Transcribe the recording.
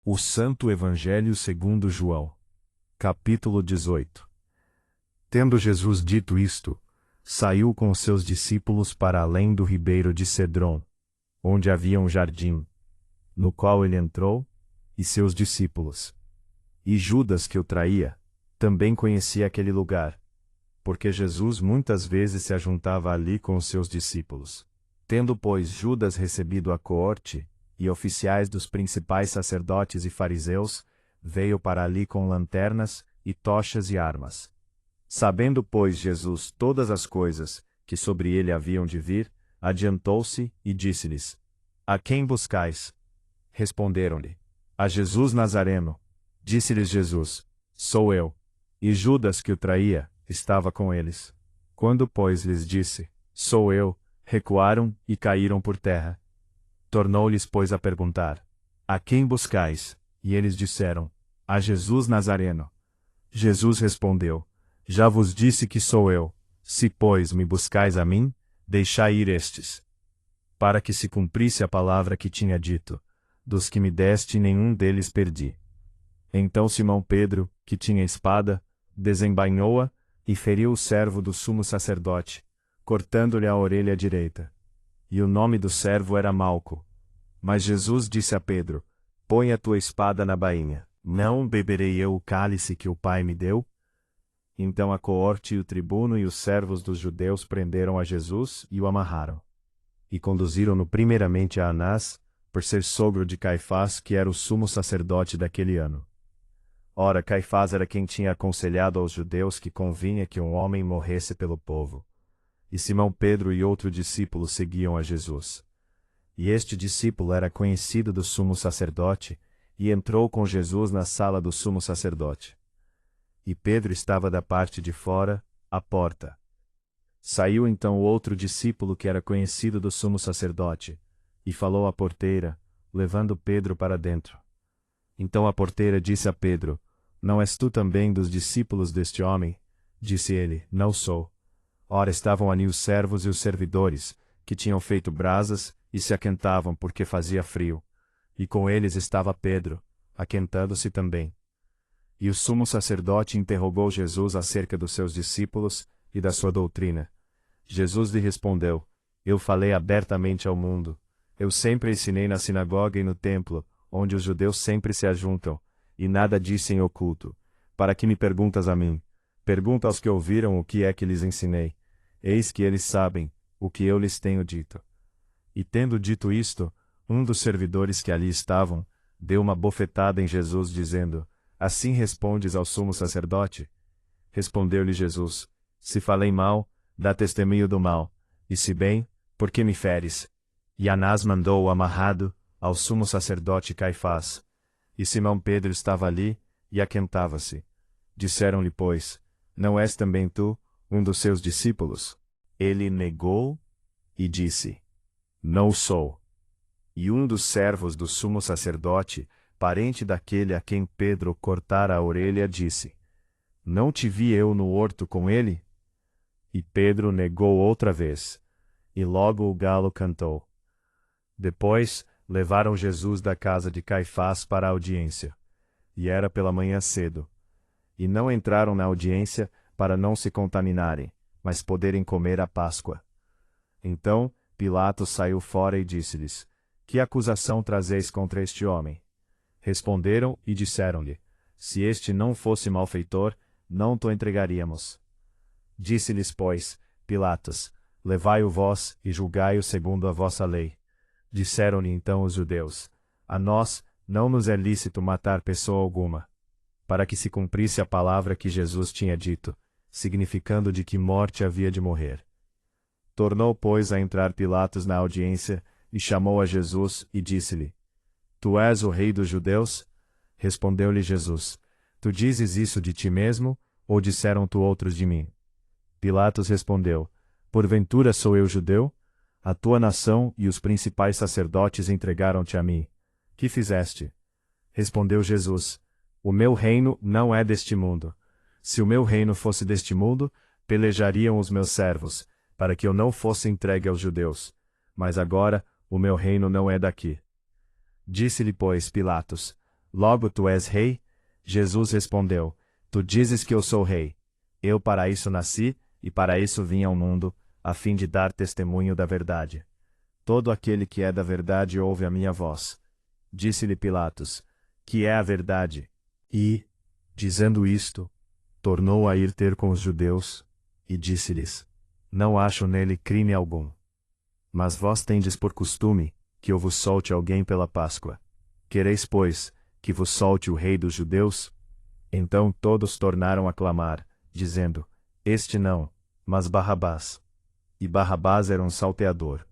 O Santo Evangelho segundo João. Capítulo 18. Tendo Jesus dito isto, saiu com os seus discípulos para além do ribeiro de Cedron, onde havia um jardim, no qual ele entrou, e seus discípulos. E Judas, que o traía, também conhecia aquele lugar, porque Jesus muitas vezes se ajuntava ali com os seus discípulos. Tendo, pois, Judas recebido a coorte, e oficiais dos principais sacerdotes e fariseus, veio para ali com lanternas, e tochas e armas. Sabendo, pois, Jesus todas as coisas, que sobre ele haviam de vir, adiantou-se, e disse-lhes: A quem buscais? Responderam-lhe: A Jesus Nazareno. Disse-lhes Jesus: Sou eu. E Judas, que o traía, estava com eles. Quando, pois, lhes disse: Sou eu, recuaram, e caíram por terra. Tornou-lhes, pois, a perguntar: A quem buscais? E eles disseram: A Jesus Nazareno. Jesus respondeu: Já vos disse que sou eu. Se, pois, me buscais a mim, deixai ir estes. Para que se cumprisse a palavra que tinha dito: Dos que me deste, nenhum deles perdi. Então Simão Pedro, que tinha espada, desembainhou-a, e feriu o servo do sumo sacerdote, cortando-lhe a orelha direita. E o nome do servo era Malco. Mas Jesus disse a Pedro: Põe a tua espada na bainha. Não beberei eu o cálice que o Pai me deu? Então a coorte e o tribuno e os servos dos judeus prenderam a Jesus e o amarraram. E conduziram-no primeiramente a Anás, por ser sogro de Caifás, que era o sumo sacerdote daquele ano. Ora, Caifás era quem tinha aconselhado aos judeus que convinha que um homem morresse pelo povo. E Simão Pedro e outro discípulo seguiam a Jesus. E este discípulo era conhecido do sumo sacerdote, e entrou com Jesus na sala do sumo sacerdote. E Pedro estava da parte de fora, à porta. Saiu então outro discípulo que era conhecido do sumo sacerdote, e falou à porteira, levando Pedro para dentro. Então a porteira disse a Pedro: Não és tu também dos discípulos deste homem? Disse ele: Não sou. Ora, estavam ali os servos e os servidores, que tinham feito brasas, e se aquentavam porque fazia frio. E com eles estava Pedro, aquentando-se também. E o sumo sacerdote interrogou Jesus acerca dos seus discípulos e da sua doutrina. Jesus lhe respondeu: Eu falei abertamente ao mundo. Eu sempre ensinei na sinagoga e no templo, onde os judeus sempre se ajuntam, e nada disse em oculto. Para que me perguntas a mim? Pergunta aos que ouviram o que é que lhes ensinei. Eis que eles sabem o que eu lhes tenho dito. E tendo dito isto, um dos servidores que ali estavam, deu uma bofetada em Jesus, dizendo: Assim respondes ao sumo sacerdote? Respondeu-lhe Jesus: Se falei mal, dá testemunho do mal, e se bem, por que me feres? E Anás mandou-o amarrado ao sumo sacerdote Caifás. E Simão Pedro estava ali, e aquentava-se. Disseram-lhe, pois: Não és também tu um dos seus discípulos? Ele negou e disse: Não sou. E um dos servos do sumo sacerdote, parente daquele a quem Pedro cortara a orelha, disse: Não te vi eu no horto com ele? E Pedro negou outra vez. E logo o galo cantou. Depois, levaram Jesus da casa de Caifás para a audiência. E era pela manhã cedo. E não entraram na audiência para não se contaminarem, mas poderem comer a Páscoa. Então, Pilatos saiu fora e disse-lhes: Que acusação trazeis contra este homem? Responderam e disseram-lhe: Se este não fosse malfeitor, não te entregaríamos. Disse-lhes, pois, Pilatos: Levai-o vós e julgai-o segundo a vossa lei. Disseram-lhe então os judeus: A nós não nos é lícito matar pessoa alguma. Para que se cumprisse a palavra que Jesus tinha dito, significando de que morte havia de morrer. Tornou, pois, a entrar Pilatos na audiência, e chamou a Jesus, e disse-lhe: Tu és o rei dos judeus? Respondeu-lhe Jesus: Tu dizes isso de ti mesmo, ou disseram-te outros de mim? Pilatos respondeu: Porventura sou eu judeu? A tua nação e os principais sacerdotes entregaram-te a mim. Que fizeste? Respondeu Jesus: O meu reino não é deste mundo. Se o meu reino fosse deste mundo, pelejariam os meus servos, para que eu não fosse entregue aos judeus. Mas agora, o meu reino não é daqui. Disse-lhe, pois, Pilatos: Logo tu és rei? Jesus respondeu: Tu dizes que eu sou rei. Eu para isso nasci, e para isso vim ao mundo, a fim de dar testemunho da verdade. Todo aquele que é da verdade ouve a minha voz. Disse-lhe Pilatos: Que é a verdade? E, dizendo isto, tornou a ir ter com os judeus, e disse-lhes: Não acho nele crime algum. Mas vós tendes por costume que eu vos solte alguém pela Páscoa. Quereis, pois, que vos solte o rei dos judeus? Então todos tornaram a clamar, dizendo: Este não, mas Barrabás. E Barrabás era um salteador.